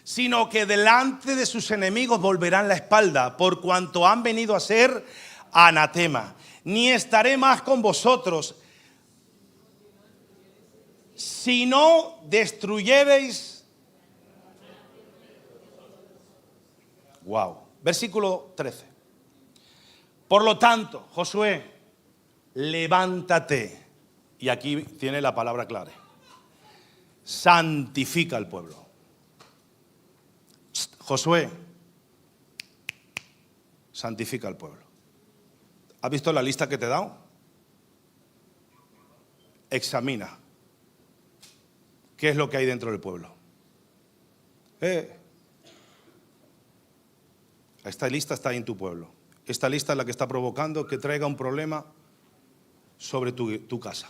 sino que delante de sus enemigos volverán la espalda, por cuanto han venido a ser anatema. Ni estaré más con vosotros, si no destruyereis. Wow. Versículo 13. Por lo tanto, Josué, levántate. Y aquí tiene la palabra clave. Santifica al pueblo. Josué, santifica al pueblo. ¿Has visto la lista que te he dado? Examina. ¿Qué es lo que hay dentro del pueblo? Esta lista está en tu pueblo. Esta lista es la que está provocando que traiga un problema sobre tu casa.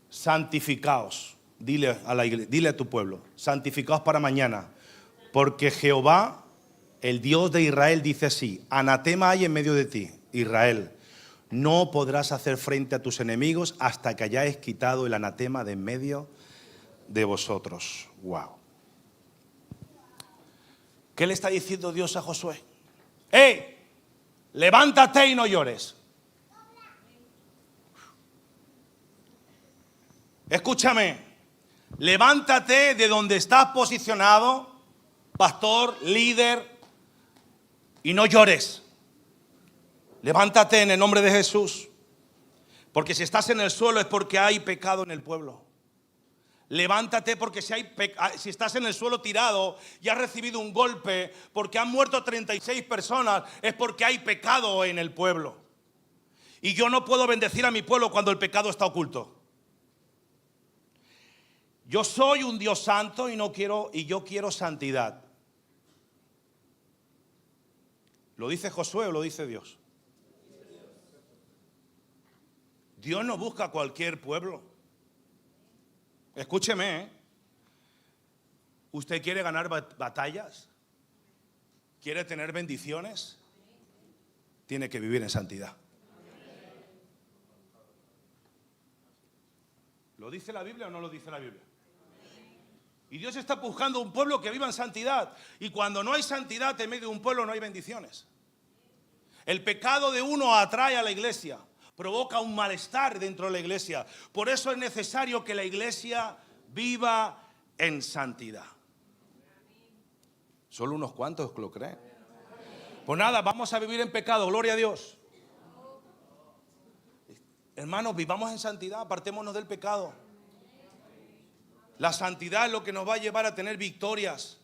Santificaos. Dile a la iglesia, dile a tu pueblo, santificaos para mañana, porque Jehová, el Dios de Israel, dice así: anatema hay en medio de ti, Israel. No podrás hacer frente a tus enemigos hasta que hayáis quitado el anatema de en medio de vosotros. Wow. ¿Qué le está diciendo Dios a Josué? ¡Hey! Levántate y no llores. Escúchame. Levántate de donde estás posicionado, pastor, líder, y no llores. Levántate en el nombre de Jesús. Porque si estás en el suelo es porque hay pecado en el pueblo. Levántate porque si estás en el suelo tirado y has recibido un golpe porque han muerto 36 personas, es porque hay pecado en el pueblo. Y yo no puedo bendecir a mi pueblo cuando el pecado está oculto. Yo soy un Dios santo y yo quiero santidad. ¿Lo dice Josué o lo dice Dios? Dios no busca a cualquier pueblo. Escúcheme, ¿eh? ¿Usted quiere ganar batallas? ¿Quiere tener bendiciones? Tiene que vivir en santidad. ¿Lo dice la Biblia o no lo dice la Biblia? Y Dios está buscando un pueblo que viva en santidad. Y cuando no hay santidad en medio de un pueblo no hay bendiciones. El pecado de uno atrae a la iglesia, provoca un malestar dentro de la iglesia. Por eso es necesario que la iglesia viva en santidad. Solo unos cuantos lo creen. Pues nada, vamos a vivir en pecado, gloria a Dios. Hermanos, vivamos en santidad, apartémonos del pecado. La santidad es lo que nos va a llevar a tener victorias.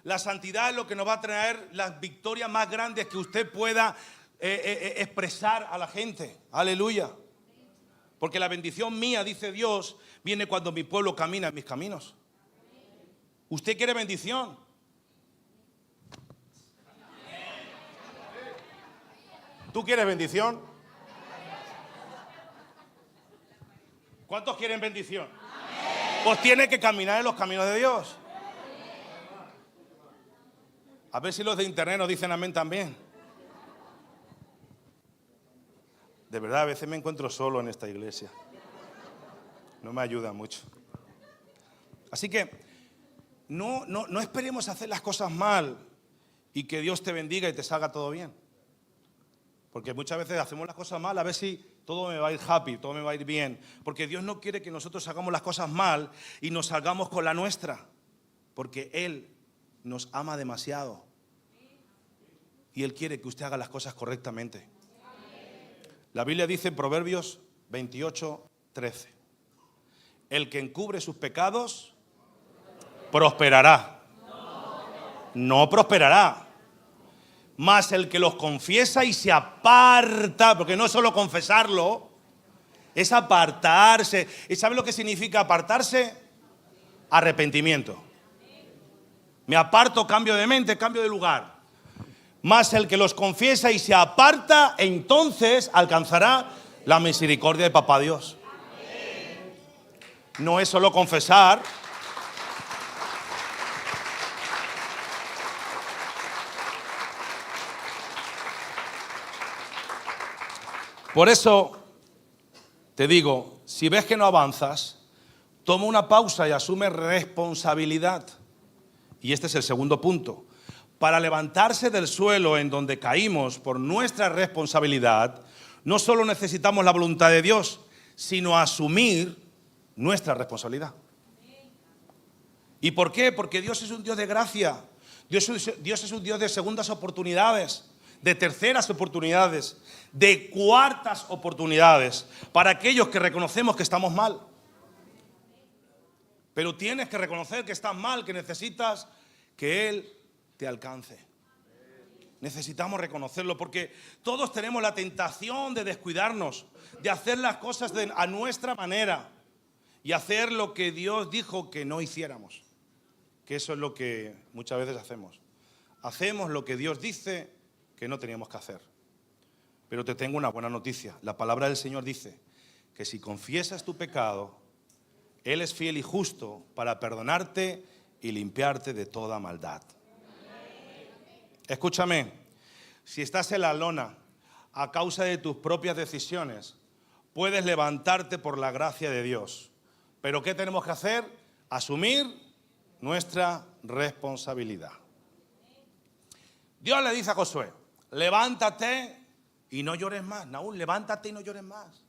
La santidad es lo que nos va a traer las victorias más grandes que usted pueda expresar a la gente. Aleluya. Porque la bendición mía, dice Dios, viene cuando mi pueblo camina en mis caminos. ¿Usted quiere bendición? ¿Tú quieres bendición? ¿Cuántos quieren bendición? Pues tiene que caminar en los caminos de Dios. A ver si los de internet nos dicen amén también. De verdad, a veces me encuentro solo en esta iglesia. No me ayuda mucho. Así que no esperemos hacer las cosas mal y que Dios te bendiga y te salga todo bien. Porque muchas veces hacemos las cosas mal a ver si todo me va a ir happy, todo me va a ir bien. Porque Dios no quiere que nosotros hagamos las cosas mal y nos salgamos con la nuestra. Porque Él nos ama demasiado. Y Él quiere que usted haga las cosas correctamente. La Biblia dice en Proverbios 28:13: el que encubre sus pecados prosperará. No prosperará. Mas el que los confiesa y se aparta, porque no es solo confesarlo, es apartarse. ¿Y sabe lo que significa apartarse? Arrepentimiento. Me aparto, cambio de mente, cambio de lugar. Mas el que los confiesa y se aparta, entonces alcanzará la misericordia de Papá Dios. No es solo confesar. Por eso te digo, si ves que no avanzas, toma una pausa y asume responsabilidad. Y este es el segundo punto. Para levantarse del suelo en donde caímos por nuestra responsabilidad, no solo necesitamos la voluntad de Dios, sino asumir nuestra responsabilidad. ¿Y por qué? Porque Dios es un Dios de gracia. Dios es un Dios de segundas oportunidades, de terceras oportunidades, de cuartas oportunidades, para aquellos que reconocemos que estamos mal. Pero tienes que reconocer que estás mal, que necesitas que Él te alcance. Necesitamos reconocerlo porque todos tenemos la tentación de descuidarnos, de hacer las cosas a nuestra manera y hacer lo que Dios dijo que no hiciéramos. Que eso es lo que muchas veces hacemos. Hacemos lo que Dios dice que no teníamos que hacer. Pero te tengo una buena noticia. La palabra del Señor dice que si confiesas tu pecado, Él es fiel y justo para perdonarte y limpiarte de toda maldad. Escúchame, si estás en la lona a causa de tus propias decisiones, puedes levantarte por la gracia de Dios. Pero ¿qué tenemos que hacer? Asumir nuestra responsabilidad. Dios le dice a Josué: levántate y no llores más. Naúl, levántate y no llores más.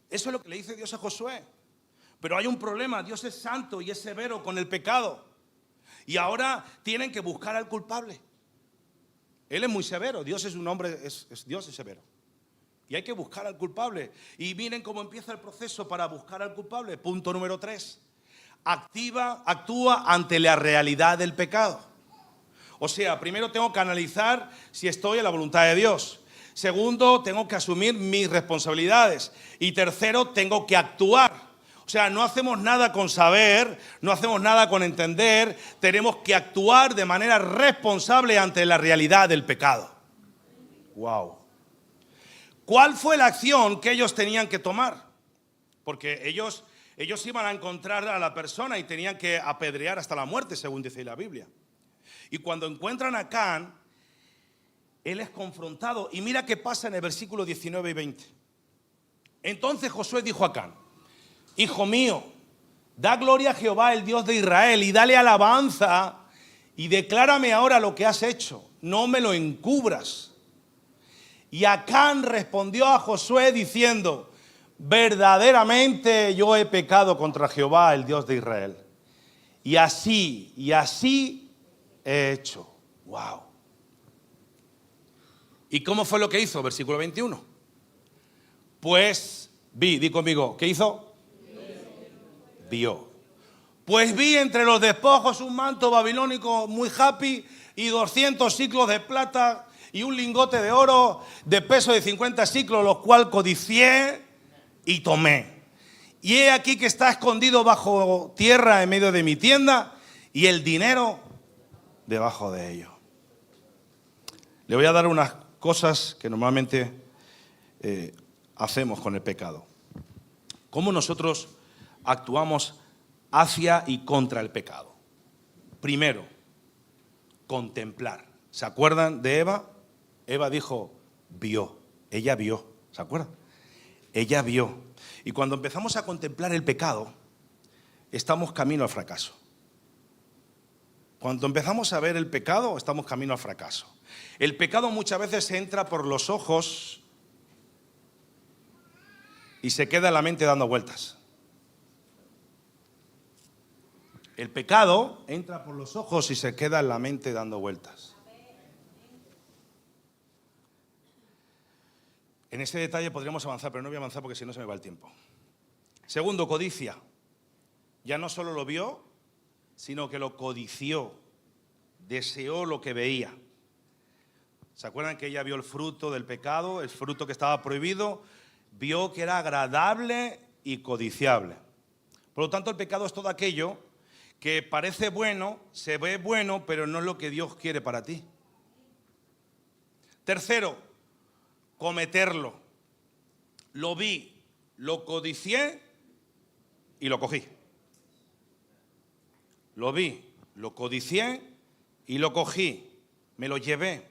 Eso es lo que le dice Dios a Josué. Pero hay un problema. Dios es santo y es severo con el pecado. Y ahora tienen que buscar al culpable. Él es muy severo. Dios es un hombre, Dios es severo. Y hay que buscar al culpable. Y miren cómo empieza el proceso para buscar al culpable. Punto número 3. Actúa ante la realidad del pecado. O sea, primero tengo que analizar si estoy en la voluntad de Dios. Segundo, tengo que asumir mis responsabilidades. Y tercero, tengo que actuar. O sea, no hacemos nada con saber, no hacemos nada con entender. Tenemos que actuar de manera responsable ante la realidad del pecado. Wow. ¿Cuál fue la acción que ellos tenían que tomar? Porque ellos iban a encontrar a la persona y tenían que apedrear hasta la muerte, según dice la Biblia. Y cuando encuentran a Acán, él es confrontado. Y mira qué pasa en el versículo 19 y 20. Entonces Josué dijo a Acán: hijo mío, da gloria a Jehová, el Dios de Israel, y dale alabanza, y declárame ahora lo que has hecho. No me lo encubras. Y Acán respondió a Josué diciendo: verdaderamente yo he pecado contra Jehová, el Dios de Israel. y así he hecho. Wow. ¿Y cómo fue lo que hizo? Versículo 21. Pues vi, di conmigo, ¿qué hizo? Vio. Pues vi entre los despojos un manto babilónico muy happy y 200 siclos de plata y un lingote de oro de peso de 50 siclos, los cual codicié y tomé. Y he aquí que está escondido bajo tierra en medio de mi tienda y el dinero debajo de ello. Le voy a dar unas cosas que normalmente hacemos con el pecado. ¿Cómo nosotros actuamos hacia y contra el pecado? Primero, contemplar. ¿Se acuerdan de Eva? Eva dijo, vio. Ella vio. ¿Se acuerdan? Ella vio. Y cuando empezamos a contemplar el pecado, estamos camino al fracaso. Cuando empezamos a ver el pecado, estamos camino al fracaso. El pecado muchas veces entra por los ojos y se queda en la mente dando vueltas. El pecado entra por los ojos y se queda en la mente dando vueltas. En ese detalle podríamos avanzar, pero no voy a avanzar porque si no se me va el tiempo. Segundo, codicia. Ya no solo lo vio, sino que lo codició. Deseó lo que veía. ¿Se acuerdan que ella vio el fruto del pecado, el fruto que estaba prohibido? Vio que era agradable y codiciable. Por lo tanto, el pecado es todo aquello que parece bueno, se ve bueno, pero no es lo que Dios quiere para ti. Tercero, cometerlo. Lo vi, lo codicié y lo cogí. Lo vi, lo codicié y lo cogí. Me lo llevé.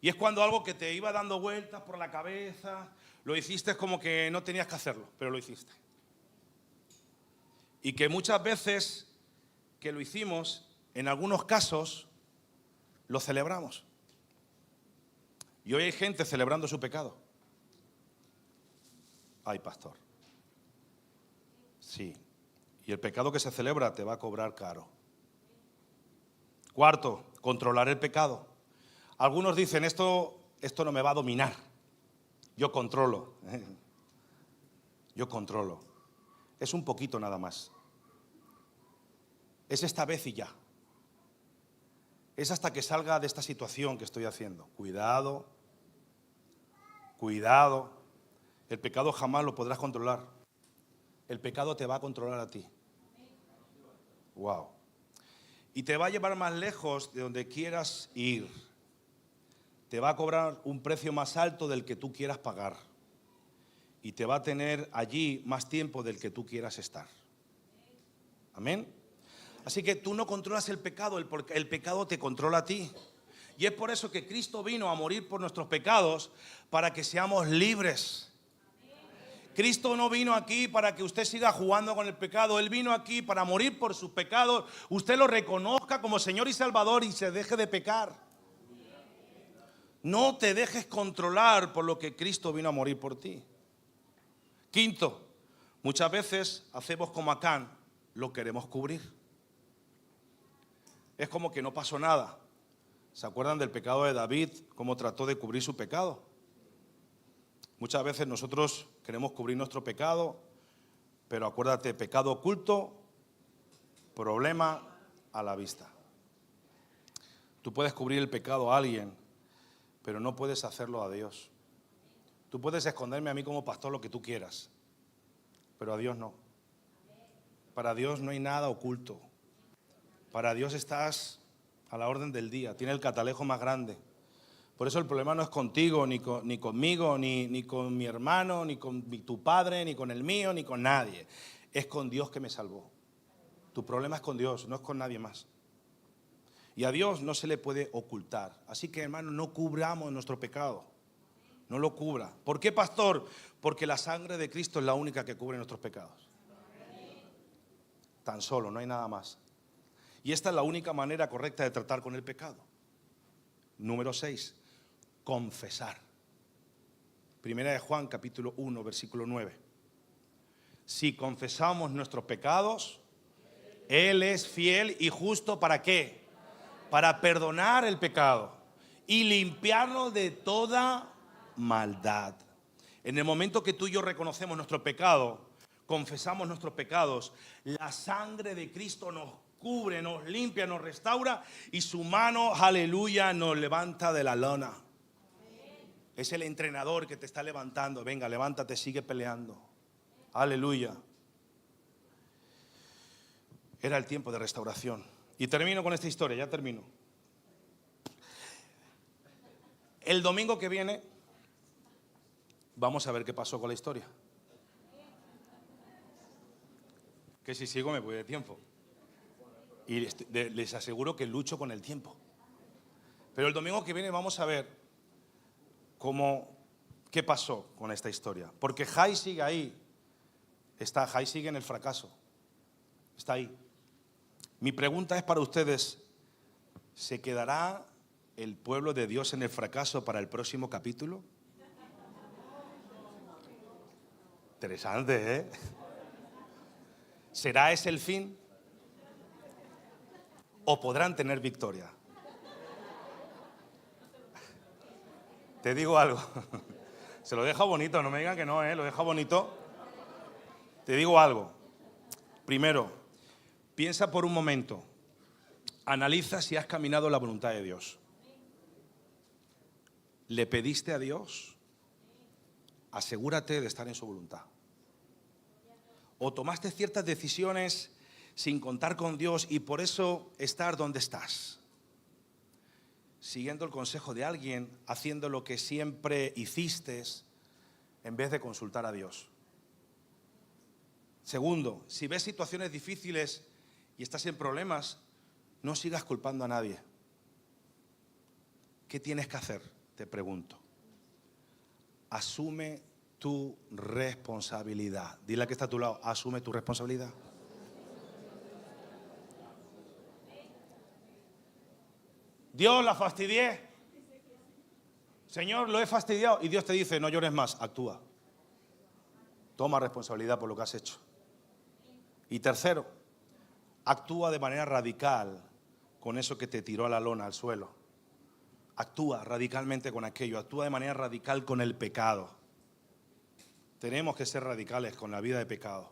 Y es cuando algo que te iba dando vueltas por la cabeza, lo hiciste como que no tenías que hacerlo, pero lo hiciste. Y que muchas veces que lo hicimos, en algunos casos, lo celebramos. Y hoy hay gente celebrando su pecado. Ay, pastor. Sí. Y el pecado que se celebra te va a cobrar caro. Cuarto, controlar el pecado. Algunos dicen, esto no me va a dominar. Yo controlo. Yo controlo. Es un poquito nada más. Es esta vez y ya. Es hasta que salga de esta situación que estoy haciendo. Cuidado. Cuidado. El pecado jamás lo podrás controlar. El pecado te va a controlar a ti. Wow. Y te va a llevar más lejos de donde quieras ir. Te va a cobrar un precio más alto del que tú quieras pagar. Y te va a tener allí más tiempo del que tú quieras estar. Amén. Así que tú no controlas el pecado, el pecado te controla a ti. Y es por eso que Cristo vino a morir por nuestros pecados, para que seamos libres. Cristo no vino aquí para que usted siga jugando con el pecado. Él vino aquí para morir por sus pecados. Usted lo reconozca como Señor y Salvador y se deje de pecar. No te dejes controlar por lo que Cristo vino a morir por ti. Quinto, muchas veces hacemos como Acán, lo queremos cubrir. Es como que no pasó nada. ¿Se acuerdan del pecado de David? Cómo trató de cubrir su pecado. Muchas veces nosotros queremos cubrir nuestro pecado, pero acuérdate, pecado oculto, problema a la vista. Tú puedes cubrir el pecado a alguien, pero no puedes hacerlo a Dios. Tú puedes esconderme a mí como pastor lo que tú quieras, pero a Dios no. Para Dios no hay nada oculto. Para Dios estás a la orden del día, tiene el catalejo más grande. Por eso el problema no es contigo, ni conmigo, ni con mi hermano, ni con tu padre, ni con el mío, ni con nadie. Es con Dios que me salvó. Tu problema es con Dios, no es con nadie más. Y a Dios no se le puede ocultar. Así que, hermano, no cubramos nuestro pecado. No lo cubra. ¿Por qué, pastor? Porque la sangre de Cristo es la única que cubre nuestros pecados. Tan solo, no hay nada más. Y esta es la única manera correcta de tratar con el pecado. Número 6, confesar. Primera de Juan, capítulo 1, versículo 9. Si confesamos nuestros pecados, Él es fiel y justo, ¿para qué? Para perdonar el pecado y limpiarnos de toda maldad. En el momento que tú y yo reconocemos nuestro pecado, confesamos nuestros pecados, la sangre de Cristo nos cubre, nos limpia, nos restaura y su mano, aleluya, nos levanta de la lona. Es el entrenador que te está levantando. Venga, levántate, sigue peleando. Aleluya. Era el tiempo de restauración. Y termino con esta historia, ya termino. El domingo que viene vamos a ver qué pasó con la historia. Que si sigo me voy de tiempo. Y les aseguro que lucho con el tiempo. Pero el domingo que viene vamos a ver qué pasó con esta historia. Porque Jai sigue ahí. Jai sigue en el fracaso. Está ahí. Mi pregunta es para ustedes: ¿se quedará el pueblo de Dios en el fracaso para el próximo capítulo? Interesante, ¿eh? ¿Será ese el fin? ¿O podrán tener victoria? Te digo algo. Se lo deja bonito, no me digan que no, ¿eh? Lo deja bonito. Te digo algo. Primero, piensa por un momento. Analiza si has caminado en la voluntad de Dios. ¿Le pediste a Dios? Asegúrate de estar en su voluntad. O tomaste ciertas decisiones sin contar con Dios y por eso estar donde estás, siguiendo el consejo de alguien, haciendo lo que siempre hiciste en vez de consultar a Dios. Segundo, si ves situaciones difíciles y estás en problemas, no sigas culpando a nadie. ¿Qué tienes que hacer? Te pregunto. Asume tu responsabilidad. Dile a que está a tu lado, asume tu responsabilidad. Dios, la fastidié. Señor, lo he fastidiado. Y Dios te dice, no llores más, actúa. Toma responsabilidad por lo que has hecho. Y tercero, actúa de manera radical con eso que te tiró a la lona, al suelo. Actúa radicalmente con aquello. Actúa de manera radical con el pecado. Tenemos que ser radicales con la vida de pecado.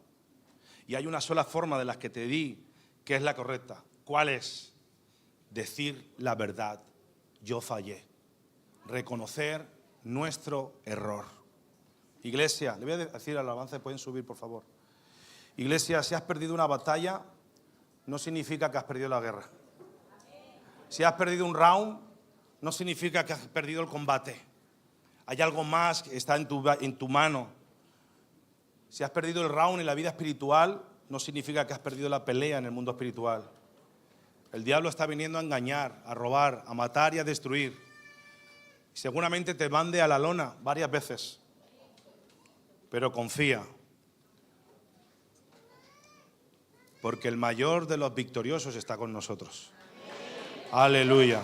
Y hay una sola forma de las que te di que es la correcta. ¿Cuál es? Decir la verdad. Yo fallé. Reconocer nuestro error. Iglesia, le voy a decir al avance, pueden subir por favor. Iglesia, si has perdido una batalla, no significa que has perdido la guerra. Si has perdido un round, no significa que has perdido el combate. Hay algo más que está en tu mano. Si has perdido el round en la vida espiritual, no significa que has perdido la pelea en el mundo espiritual. El diablo está viniendo a engañar, a robar, a matar y a destruir. Seguramente te mande a la lona varias veces. Pero confía. Porque el mayor de los victoriosos está con nosotros. Aleluya.